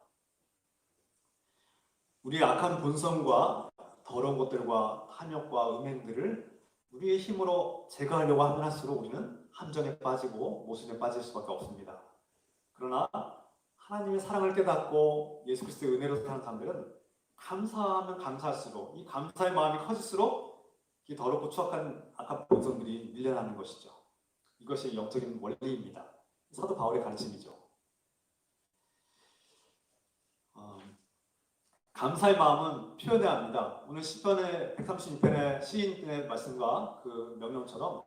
우리의 악한 본성과 더러운 것들과 탐욕과 음행들을 우리의 힘으로 제거하려고 하면 할수록 우리는 함정에 빠지고 모순에 빠질 수밖에 없습니다. 그러나 하나님의 사랑을 깨닫고 예수 그리스도의 은혜로 사는 사람들은 감사하면 감사할수록 이 감사의 마음이 커질수록 이 더럽고 추악한 악한 본성들이 밀려나는 것이죠. 이것이 영적인 원리입니다. 사도 바울의 가르침이죠. 감사의 마음은 표현해야 합니다. 오늘 시편의 136편의 시인의 말씀과 그 명령처럼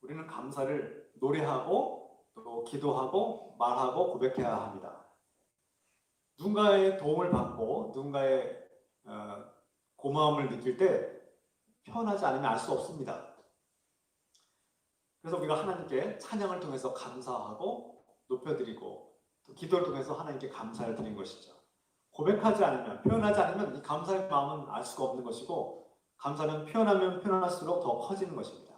우리는 감사를 노래하고 또 기도하고 말하고 고백해야 합니다. 누군가의 도움을 받고 누군가의 고마움을 느낄 때 표현하지 않으면 알 수 없습니다. 그래서 우리가 하나님께 찬양을 통해서 감사하고 높여드리고 또 기도를 통해서 하나님께 감사를 드린 것이죠. 고백하지 않으면, 표현하지 않으면 이 감사의 마음은 알 수가 없는 것이고 감사는 표현하면 표현할수록 더 커지는 것입니다.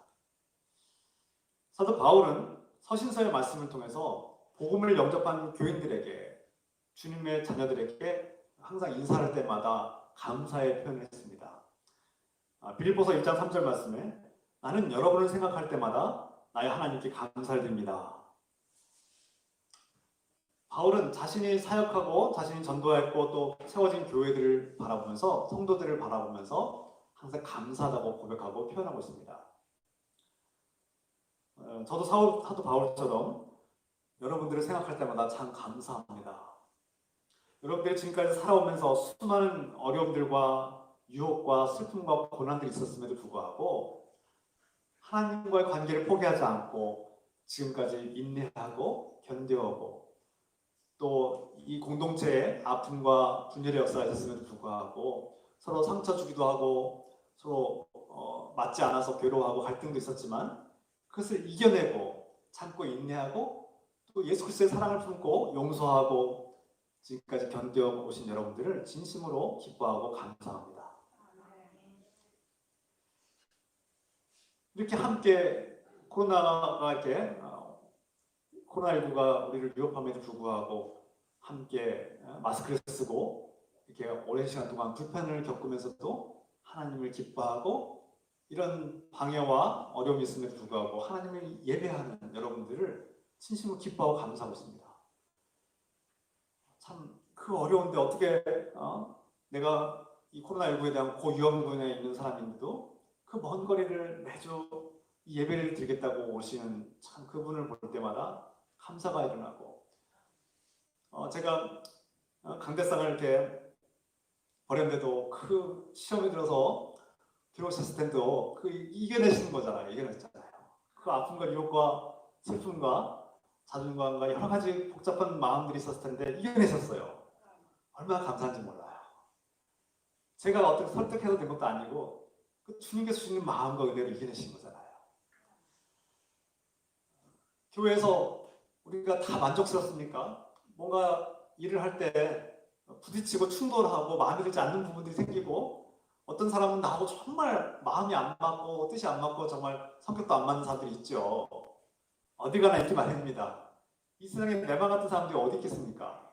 사도 바울은 서신서의 말씀을 통해서 복음을 영접한 교인들에게 주님의 자녀들에게 항상 인사할 때마다 감사의 표현을 했습니다. 빌립보서 1장 3절 말씀에 나는 여러분을 생각할 때마다 나의 하나님께 감사를 드립니다. 바울은 자신이 사역하고 자신이 전도했고 또 세워진 교회들을 바라보면서 성도들을 바라보면서 항상 감사하다고 고백하고 표현하고 있습니다. 저도 사도 바울처럼 여러분들을 생각할 때마다 참 감사합니다. 여러분들이 지금까지 살아오면서 수많은 어려움들과 유혹과 슬픔과 고난들이 있었음에도 불구하고 하나님과의 관계를 포기하지 않고 지금까지 인내하고 견뎌오고 또 이 공동체의 아픔과 분열의 역사가 있었음에도 불구하고 서로 상처 주기도 하고 서로 맞지 않아서 괴로워하고 갈등도 있었지만 그것을 이겨내고 참고 인내하고 또 예수 그리스도의 사랑을 품고 용서하고 지금까지 견뎌오신 여러분들을 진심으로 기뻐하고 감사합니다. 이렇게 함께 코로나19가 우리를 위협함에도 불구하고 함께 마스크를 쓰고 이렇게 오랜 시간 동안 불편을 겪으면서도 하나님을 기뻐하고 이런 방해와 어려움이 있음에도 불구하고 하나님을 예배하는 여러분들을 진심으로 기뻐하고 감사하고 있습니다. 참 그 어려운데 어떻게 내가 이 코로나19에 대한 고위험군에 있는 사람인데도 그 먼 거리를 매주 이 예배를 드리겠다고 오시는 참 그분을 볼 때마다 감사가 일어나고 제가 강대상을 이렇게 버렸는데도 그 시험에 들어서 들어오셨을 텐데도 그 이겨내시는 거잖아요. 이겨냈잖아요. 그 아픔과 유혹과 슬픔과 자존감과 여러 가지 복잡한 마음들이 있었을 텐데 이겨내셨어요. 얼마나 감사한지 몰라요. 제가 어떻게 설득해서 된 것도 아니고 그 주님께서 주시는 마음과 은혜를 이겨내신 거잖아요. 교회에서 우리가 다 만족스럽습니까? 뭔가 일을 할 때 부딪히고 충돌하고 마음에 들지 않는 부분들이 생기고 어떤 사람은 나하고 정말 마음이 안 맞고 뜻이 안 맞고 정말 성격도 안 맞는 사람들이 있죠. 어디 가나 있기 마련입니다. 이 세상에 내맘 같은 사람들이 어디 있겠습니까?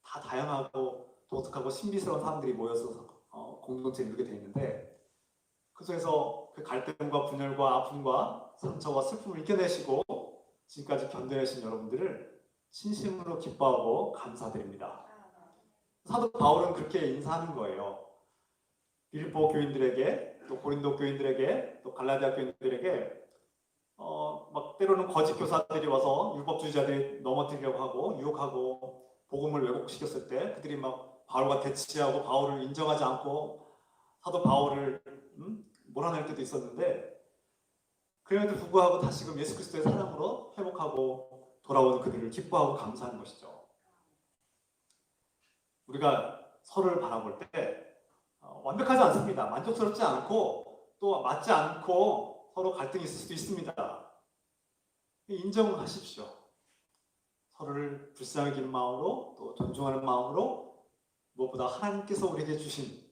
다 다양하고 독특하고 신비스러운 사람들이 모여서 공동체를 이루게 되어 있는데 그 속에서 그 갈등과 분열과 아픔과 상처와 슬픔을 이겨내시고 지금까지 견뎌내신 여러분들을 진심으로 기뻐하고 감사드립니다. 사도 바울은 그렇게 인사하는 거예요. 빌립보 교인들에게 또 고린도 교인들에게 또 갈라디아 교인들에게 막 때로는 거짓 교사들이 와서 율법주의자들이 넘어뜨리려고 하고 유혹하고 복음을 왜곡시켰을 때 그들이 막 바울과 대치하고 바울을 인정하지 않고 사도 바울을 몰아낼 때도 있었는데 그럼에도 불구하고 다시금 예수 그리스도의 사랑으로 회복하고 돌아오는 그들을 기뻐하고 감사하는 것이죠. 우리가 서로를 바라볼 때 완벽하지 않습니다. 만족스럽지 않고 또 맞지 않고 서로 갈등이 있을 수도 있습니다. 인정하십시오. 서로를 불쌍히 여기는 마음으로 또 존중하는 마음으로 무엇보다 하나님께서 우리에게 주신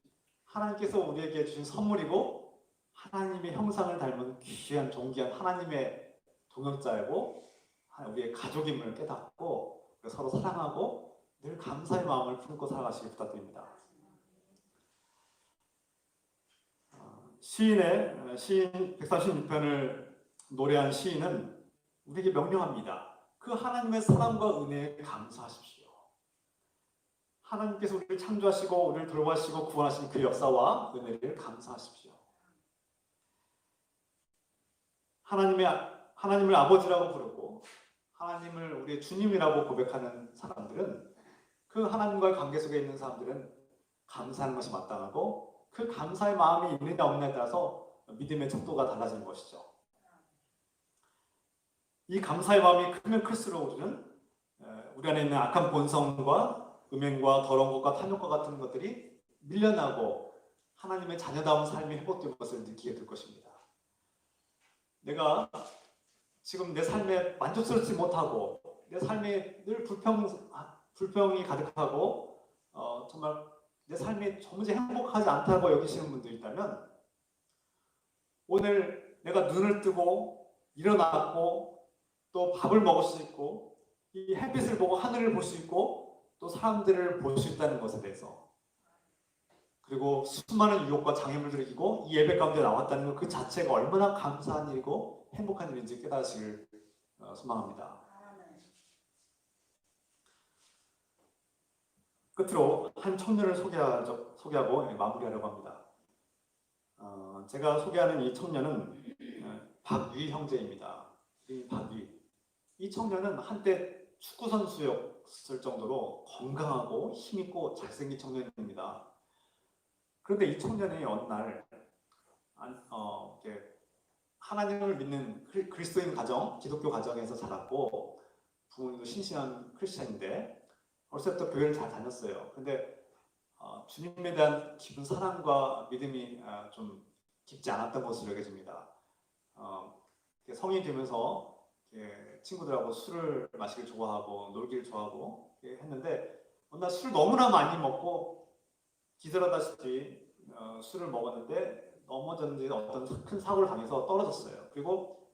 선물이고 하나님의 형상을 닮은 귀한 존귀한 하나님의 동역자이고 우리의 가족임을 깨닫고 서로 사랑하고 늘 감사의 마음을 품고 살아가시길 부탁드립니다. 시인 136편을 노래한 시인은 우리에게 명령합니다. 그 하나님의 사랑과 은혜에 감사하십시오. 하나님께서 우리를 창조하시고 우리를 돌보시고 구원하신 그 역사와 은혜를 감사하십시오. 하나님을 아버지라고 부르고 하나님을 우리의 주님이라고 고백하는 사람들은 그 하나님과의 관계 속에 있는 사람들은 감사하는 것이 마땅하고 그 감사의 마음이 있느냐 없느냐에 따라서 믿음의 척도가 달라지는 것이죠. 이 감사의 마음이 크면 클수록 우리 안에 있는 악한 본성과 음행과 더러운 것과 탐욕과 같은 것들이 밀려나고 하나님의 자녀다운 삶이 회복된 것을 느끼게 될 것입니다. 내가 지금 내 삶에 만족스럽지 못하고 내 삶에 늘 불평이 가득하고 정말 내 삶이 도무지 행복하지 않다고 여기시는 분들이 있다면 오늘 내가 눈을 뜨고 일어났고 또 밥을 먹을 수 있고 이 햇빛을 보고 하늘을 볼 수 있고 또 사람들을 볼 수 있다는 것에 대해서 그리고 수많은 유혹과 장애물들을 이기고 이 예배 가운데 나왔다는 것 그 자체가 얼마나 감사한 일이고 행복한 일인지 깨닫으시길 소망합니다. 끝으로 한 청년을 소개하고 마무리하려고 합니다. 제가 소개하는 이 청년은 박위 형제입니다. 이 청년은 한때 축구 선수였을 정도로 건강하고 힘있고 잘생긴 청년입니다. 그런데 이 청년이 어느 날 하나님을 믿는 그리스도인 가정, 기독교 가정에서 자랐고 부모님도 신실한 크리스찬인데 어렸을 때부터 교회를 잘 다녔어요. 근데 주님에 대한 깊은 사랑과 믿음이 좀 깊지 않았던 것으로 여겨집니다. 성인이 되면서 친구들하고 술을 마시길 좋아하고 놀기를 좋아하고 했는데 어느 날 술을 너무나 많이 먹고 기절하다시피 술을 먹었는데 넘어졌는지 어떤 큰 사고를 당해서 떨어졌어요. 그리고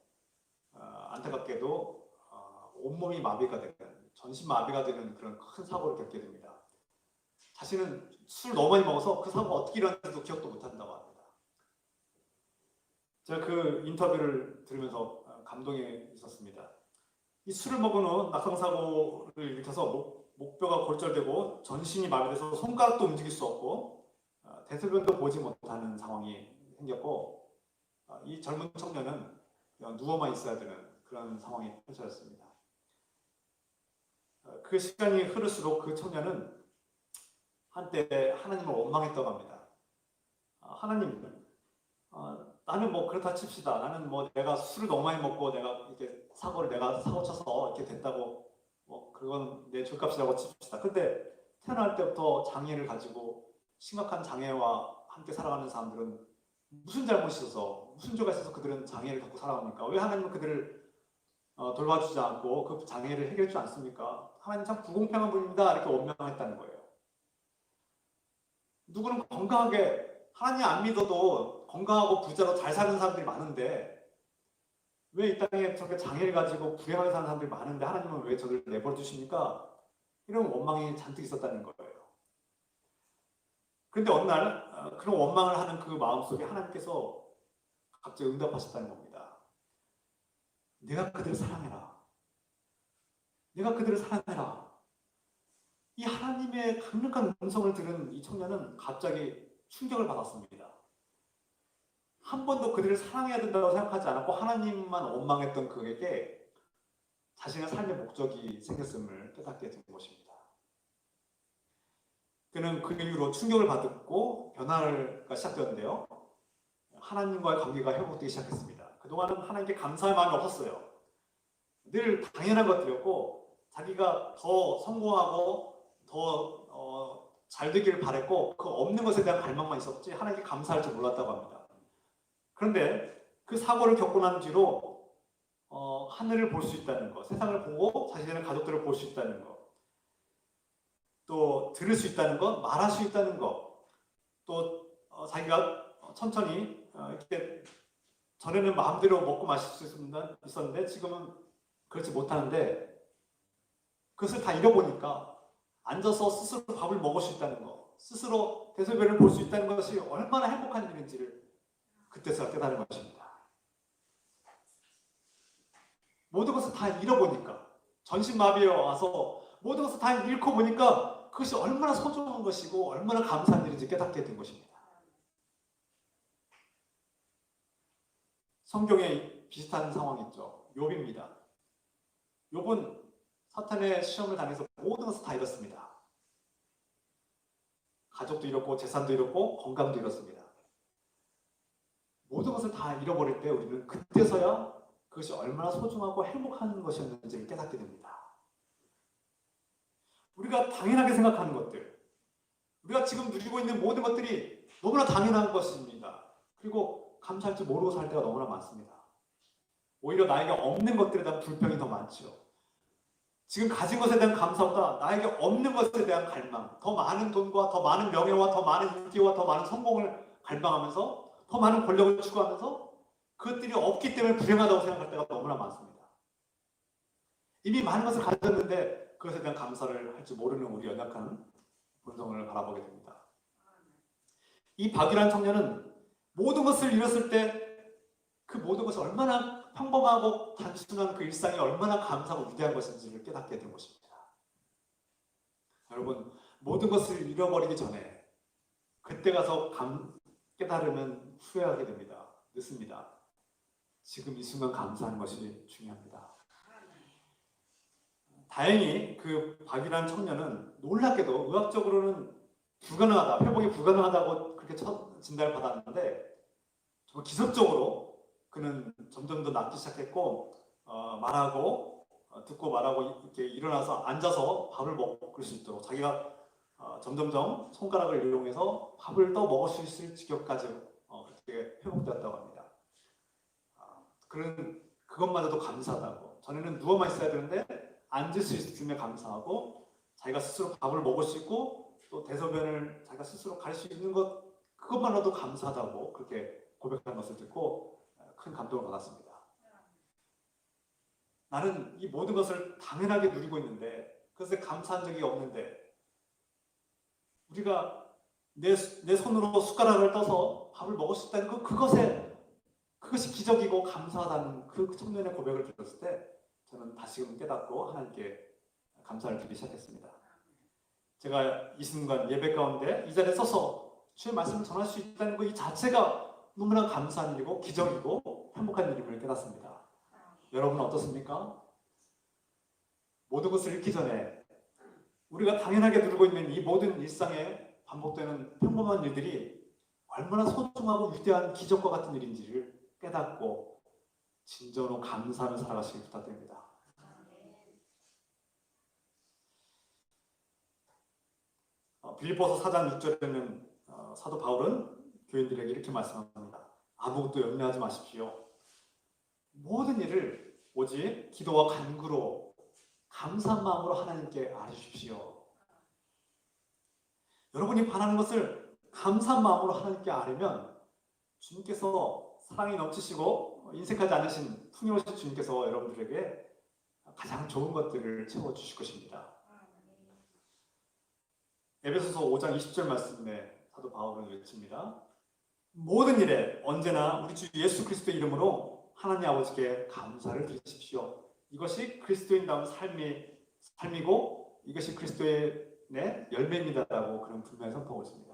안타깝게도 온몸이 마비가 되는 전신 마비가 되는 그런 큰 사고를 겪게 됩니다. 자신은 술을 너무 많이 먹어서 그 사고가 어떻게 일어났는지도 기억도 못한다고 합니다. 제가 그 인터뷰를 들으면서 감동이 있었습니다. 이 술을 먹은 후 낙상사고를 일으켜서 목뼈가 골절되고 전신이 마비돼서 손가락도 움직일 수 없고 대소변도 보지 못하는 상황이 생겼고 이 젊은 청년은 누워만 있어야 되는 그런 상황이 펼쳐졌습니다. 그 시간이 흐를수록 그 청년은 한때 하나님을 원망했다고 합니다. 하나님, 나는 뭐 그렇다 칩시다. 나는 뭐 내가 술을 너무 많이 먹고 내가 이렇게 내가 사고 쳐서 이렇게 됐다고 뭐 그건 내 죄값이라고 칩시다. 근데 태어날 때부터 장애를 가지고 심각한 장애와 함께 살아가는 사람들은 무슨 잘못이 있어서 무슨 죄가 있어서 그들은 장애를 갖고 살아갑니까? 왜 하나님은 그들을 돌봐주지 않고 그 장애를 해결해 주지 않습니까? 하나님 참 불공평한 분입니다. 이렇게 원망했다는 거예요. 누구는 건강하게 하나님 안 믿어도 건강하고 부자로 잘 사는 사람들이 많은데 왜 이 땅에 저렇게 장애를 가지고 불행하게 사는 사람들이 많은데 하나님은 왜 저들을 내버려 두십니까? 이런 원망이 잔뜩 있었다는 거예요. 그런데 어느 날 그런 원망을 하는 그 마음속에 하나님께서 갑자기 응답하셨다는 겁니다. 내가 그들을 사랑해라. 내가 그들을 사랑해라. 이 하나님의 강력한 음성을 들은 이 청년은 갑자기 충격을 받았습니다. 한 번도 그들을 사랑해야 된다고 생각하지 않았고 하나님만 원망했던 그에게 자신의 삶의 목적이 생겼음을 깨닫게 된 것입니다. 그는 그 이후로 충격을 받았고 변화가 시작되었는데요. 하나님과의 관계가 회복되기 시작했습니다. 그동안은 하나님께 감사할 마음이 없었어요. 늘 당연한 것들이었고 자기가 더 성공하고 더 잘 되기를 바랬고 그 없는 것에 대한 갈망만 있었지 하나님께 감사할 줄 몰랐다고 합니다. 그런데 그 사고를 겪고 난 뒤로 하늘을 볼 수 있다는 것, 세상을 보고 자신의 가족들을 볼 수 있다는 것, 또 들을 수 있다는 것, 말할 수 있다는 것, 또 자기가 천천히 이렇게 전에는 마음대로 먹고 마실 수 있었는데 지금은 그렇지 못하는데 그것을 다 잃어보니까 앉아서 스스로 밥을 먹을 수 있다는 것, 스스로 대소변을 볼 수 있다는 것이 얼마나 행복한 일인지를 그때서 깨달은 것입니다. 모든 것을 다 잃어보니까 전신마비에 와서 모든 것을 다 잃고 보니까 그것이 얼마나 소중한 것이고 얼마나 감사한 일인지 깨닫게 된 것입니다. 성경에 비슷한 상황이 있죠. 욥입니다. 욥은 사탄의 시험을 당해서 모든 것을 다 잃었습니다. 가족도 잃었고 재산도 잃었고 건강도 잃었습니다. 모든 것을 다 잃어버릴 때 우리는 그때서야 그것이 얼마나 소중하고 행복한 것이었는지를 깨닫게 됩니다. 우리가 당연하게 생각하는 것들, 우리가 지금 누리고 있는 모든 것들이 너무나 당연한 것입니다. 그리고 감사할 줄 모르고 살 때가 너무나 많습니다. 오히려 나에게 없는 것들에 대한 불평이 더 많죠. 지금 가진 것에 대한 감사보다 나에게 없는 것에 대한 갈망, 더 많은 돈과 더 많은 명예와 더 많은 인기와 더 많은 성공을 갈망하면서 더 많은 권력을 추구하면서 그것들이 없기 때문에 불행하다고 생각할 때가 너무나 많습니다. 이미 많은 것을 가졌는데 그것에 대한 감사를 할 줄 모르는 우리 연약한 본성을 바라보게 됩니다. 이 박이라는 청년은 모든 것을 잃었을 때 그 모든 것이 얼마나 평범하고 단순한 그 일상이 얼마나 감사하고 위대한 것인지를 깨닫게 된 것입니다. 여러분, 모든 것을 잃어버리기 전에 그때 가서 깨달으면 후회하게 됩니다. 늦습니다. 지금 이 순간 감사하는 것이 중요합니다. 다행히 그 박이라는 청년은 놀랍게도 의학적으로는 불가능하다, 회복이 불가능하다고 그렇게 첫 진단을 받았는데 정말 기적적으로 그는 점점 더 낫기 시작했고 말하고 듣고 말하고 이렇게 일어나서 앉아서 밥을 먹을 수 있도록 자기가 점점점 손가락을 이용해서 밥을 더 먹을 수 있을 지경까지 그렇게 회복되었다고 합니다. 그는 그것마저도 감사하다고, 전에는 누워만 있어야 되는데 앉을 수 있음에 감사하고 자기가 스스로 밥을 먹을 수 있고 또 대소변을 자기가 스스로 갈 수 있는 것, 그것만으로도 감사하다고 그렇게 고백한 것을 듣고 큰 감동을 받았습니다. 나는 이 모든 것을 당연하게 누리고 있는데 그것에 감사한 적이 없는데 우리가 내 손으로 숟가락을 떠서 밥을 먹을 수 있다는 그것이 기적이고 감사하다는 그 청년의 고백을 들었을 때 저는 다시금 깨닫고 하나님께 감사를 드리기 시작했습니다. 제가 이 순간 예배 가운데 이 자리에 서서 주의 말씀을 전할 수 있다는 것 이 자체가 너무나 감사한 일이고 기적이고 행복한 일임을 깨닫습니다. 여러분은 어떻습니까? 모든 것을 잃기 전에 우리가 당연하게 누리고 있는 이 모든 일상에 반복되는 평범한 일들이 얼마나 소중하고 위대한 기적과 같은 일인지를 깨닫고 진정으로 감사하며 살아가시길 부탁드립니다. 빌립보서 4장 6절에는 사도 바울은 교인들에게 이렇게 말씀합니다. 아무것도 염려하지 마십시오. 모든 일을 오직 기도와 간구로 감사한 마음으로 하나님께 아뢰십시오. 여러분이 바라는 것을 감사한 마음으로 하나님께 아뢰면 주님께서 사랑이 넘치시고 인색하지 않으신 풍요로우신 주님께서 여러분들에게 가장 좋은 것들을 채워주실 것입니다. 에베소서 5장 20절 말씀에 사도 바울은 외칩니다. 모든 일에 언제나 우리 주 예수 그리스도의 이름으로 하나님 아버지께 감사를 드리십시오. 이것이 그리스도인다운 삶이고 이것이 그리스도의 열매입니다라고 그런 분명히 선포하고 있습니다.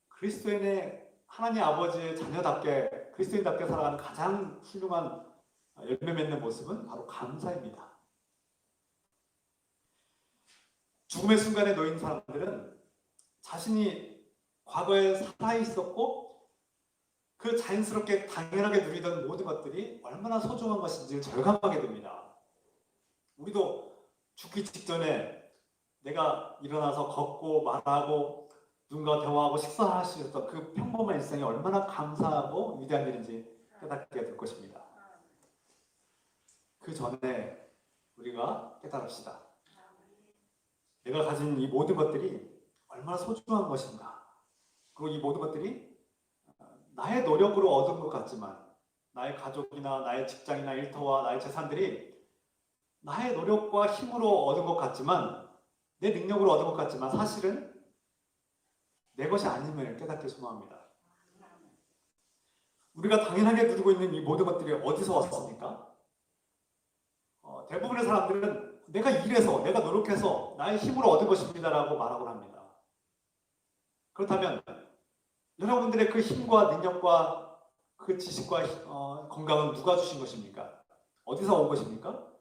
그리스도인의 하나님 아버지의 자녀답게 그리스도인답게 살아가는 가장 훌륭한 열매 맺는 모습은 바로 감사입니다. 죽음의 순간에 놓인 사람들은 자신이 과거에 살아있었고 그 자연스럽게 당연하게 누리던 모든 것들이 얼마나 소중한 것인지를 절감하게 됩니다. 우리도 죽기 직전에 내가 일어나서 걷고 말하고 누군가 대화하고 식사할 수 있었던 그 평범한 일상이 얼마나 감사하고 위대한 일인지 깨닫게 될 것입니다. 그 전에 우리가 깨달읍시다. 내가 가진 이 모든 것들이 얼마나 소중한 것인가. 그리고 이 모든 것들이 나의 노력으로 얻은 것 같지만 나의 가족이나 나의 직장이나 일터와 나의 재산들이 나의 노력과 힘으로 얻은 것 같지만 내 능력으로 얻은 것 같지만 사실은 내 것이 아님을 깨닫게 소망합니다. 우리가 당연하게 누리고 있는 이 모든 것들이 어디서 왔습니까? 대부분의 사람들은 내가 일해서, 내가 노력해서 나의 힘으로 얻은 것입니다라고 말하곤 합니다. 그렇다면 여러분들의 그 힘과 능력과 그 지식과 건강은 누가 주신 것입니까? 어디서 온 것입니까?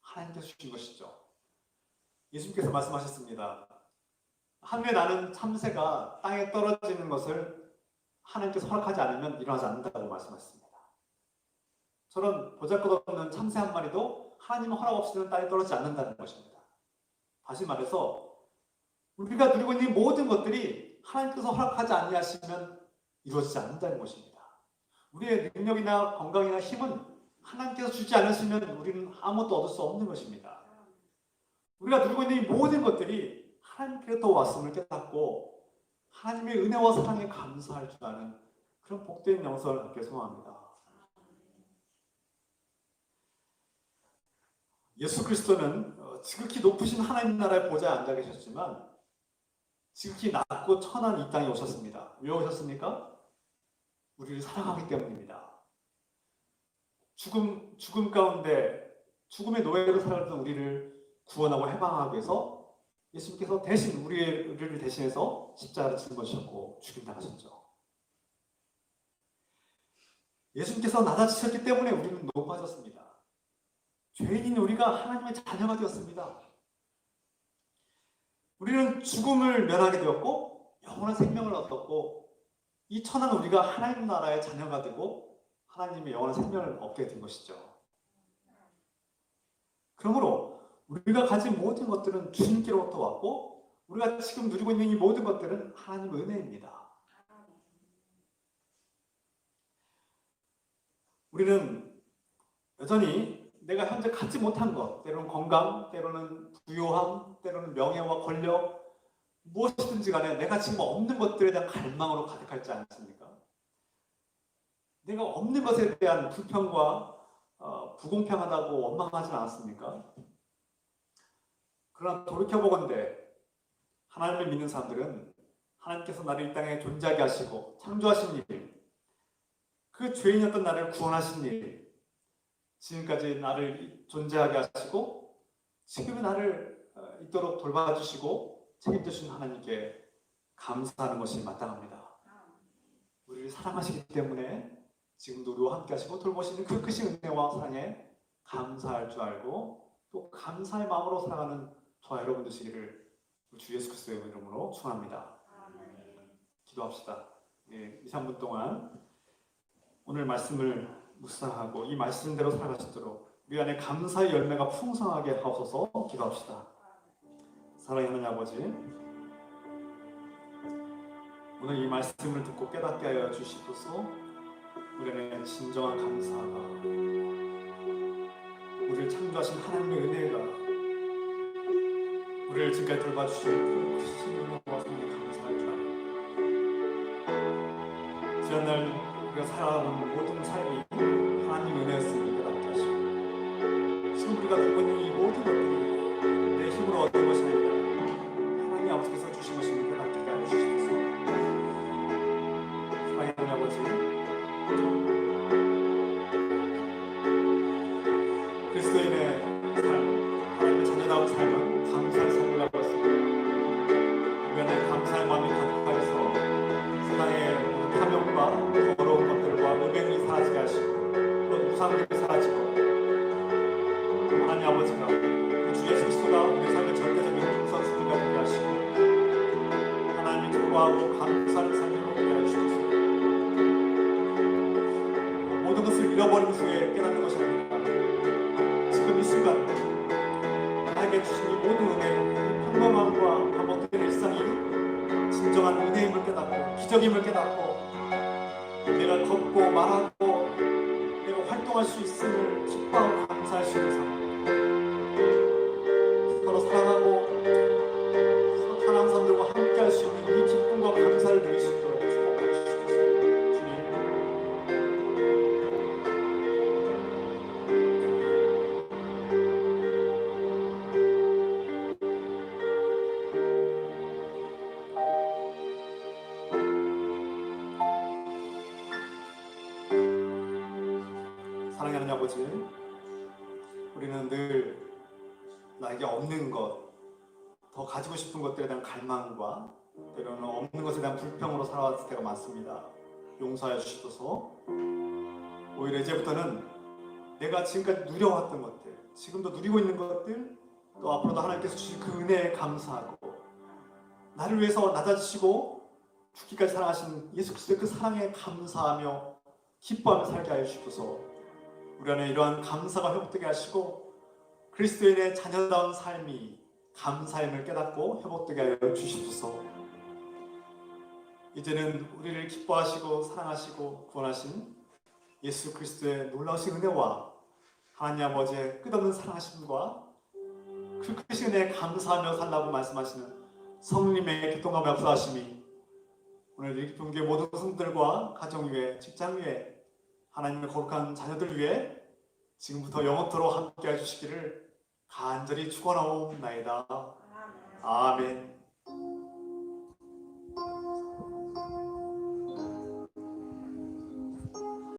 하나님께서 주신 것이죠. 예수님께서 말씀하셨습니다. 하늘에 나는 참새가 땅에 떨어지는 것을 하나님께서 허락하지 않으면 일어나지 않는다고 말씀하셨습니다. 저런 보잘것없는 참새 한 마리도 하나님의 허락 없이는 땅에 떨어지지 않는다는 것입니다. 다시 말해서 우리가 누리고 있는 모든 것들이 하나님께서 허락하지 아니하시면 이루어지지 않는다는 것입니다. 우리의 능력이나 건강이나 힘은 하나님께서 주지 않으시면 우리는 아무것도 얻을 수 없는 것입니다. 우리가 누리고 있는 이 모든 것들이 하나님께로부터 왔음을 깨닫고 하나님의 은혜와 사랑에 감사할 줄 아는 그런 복된 영성을 갖게 소망합니다. 예수 그리스도는 지극히 높으신 하나님 나라의 보좌에 앉아 계셨지만 지극히 낮고 천한 이 땅에 오셨습니다. 왜 오셨습니까? 우리를 사랑하기 때문입니다. 죽음 가운데 죽음의 노예로 살았던 우리를 구원하고 해방하기 위해서 예수님께서 대신 우리를 대신해서 십자가를 짊어지셨고 죽임당하셨죠. 예수님께서 낮아지셨기 때문에 우리는 높아졌습니다. 죄인인 우리가 하나님의 자녀가 되었습니다. 우리는 죽음을 면하게 되었고 영원한 생명을 얻었고 이 천한 우리가 하나님 나라의 자녀가 되고 하나님의 영원한 생명을 얻게 된 것이죠. 그러므로 우리가 가진 모든 것들은 주님께로부터 왔고 우리가 지금 누리고 있는 이 모든 것들은 하나님의 은혜입니다. 우리는 여전히 내가 현재 갖지 못한 것, 때로는 건강, 때로는 부요함, 때로는 명예와 권력, 무엇이든지 간에 내가 지금 없는 것들에 대한 갈망으로 가득하지 않습니까? 내가 없는 것에 대한 불평과 부공평하다고 원망하지 않았습니까? 그러나 돌이켜보건대 하나님을 믿는 사람들은 하나님께서 나를 이 땅에 존재하게 하시고 창조하신 일, 그 죄인이었던 나를 구원하신 일, 지금까지 나를 존재하게 하시고 지금의 나를 있도록 돌봐주시고 책임져 주신 하나님께 감사하는 것이 마땅합니다. 우리를 사랑하시기 때문에 지금도 우리와 함께 하시고 돌보시는 그 크신 은혜와 사랑에 감사할 줄 알고 또 감사의 마음으로 살아가는 저와 여러분 되시기를 주 예수 그리스도의 이름으로 축원합니다. 기도합시다. 예, 2, 3분 동안 오늘 말씀을 묵상하고 이 말씀대로 살아가시도록 우리 안에 감사의 열매가 풍성하게 하옵소서. 기도합시다. 사랑하는 하나님 아버지, 오늘 이 말씀을 듣고 깨닫게 하여 주시옵소서. 우리 안에 진정한 감사가, 우리를 창조하신 하나님의 은혜가, 우리를 지금까지 돌봐주신 그 크신 은혜와 사랑에 감사할 줄 알고 지난날 우리가 살아온 모든 삶이 하나님의 은혜였음을 깨닫게 하시고 지금 우리가 들고 있는 이 모든 것들이 내 힘으로 얻은 것이 아니라 하나님 아버지께서 주신 것임을 깨닫게 하여 주시옵소서. 사랑하는 아버지, 그리스도인의 삶, 하나님의 자녀다운 삶은 감사의 삶이라고 했습니다. 우리 안에 감사의 마음이 가득하여서 세상의 탐욕과 더러운 것들과 음행이 사라지게 하시고 또 우상들이 사라지고 하나님 아버지가 주 예수 그리스도가 우리 삶의 절대적인 우선순위가 되게 하시고 하나님이 기뻐하고 감사하는 삶으로 되게 하여 주옵소서. 모든 것을 잃어버린 후에 깨닫는 것이 아닙니다. 지금 이 순간 나에게 주신 이 모든 은혜, 이 평범함과 반복되는 일상이 진정한 은혜임을 깨닫고 기적임을 깨닫고 내가 걷고 말하고 내가 활동할 수 있음을 기뻐하고 감사할 수 있는 삶, 서로 사랑하고 사랑하는 사람들과 함께 할 수 있는 이 기쁨과 감사를 누릴 수 있도록 축복해 주시옵소서. 주님, 사랑하는 아버지, 우리는 늘 나에게 없는 것, 더 가지고 싶은 것들에 대한 갈망과 때로는 없는 것에 대한 불평으로 살아왔을 때가 많습니다. 용서하여 주시옵소서. 오히려 이제부터는 내가 지금까지 누려왔던 것들, 지금도 누리고 있는 것들, 또 앞으로도 하나님께서 주신 그 은혜에 감사하고 나를 위해서 낮아지시고 죽기까지 사랑하신 예수 그리스도의 그 사랑에 감사하며 기뻐하며 살게 하여 주시옵소서. 우리 안에 이러한 감사가 회복되게 하시고 그리스도인의 자녀다운 삶이 감사임을 깨닫고 회복되게 하여 주시옵소서. 이제는 우리를 기뻐하시고 사랑하시고 구원하신 예수 그리스도의 놀라우신 은혜와 하나님 아버지의 끝없는 사랑하심과 그 크신 은혜에 감사하며 살라고 말씀하시는 성령님의 교통감에 앞서하심이 오늘 이 깊은 교회 모든 성들과 가정 위에 직장 위에 하나님의 거룩한 자녀들 위해 지금부터 영원토록 함께 해주시기를 간절히 축원하옵나이다. 아멘.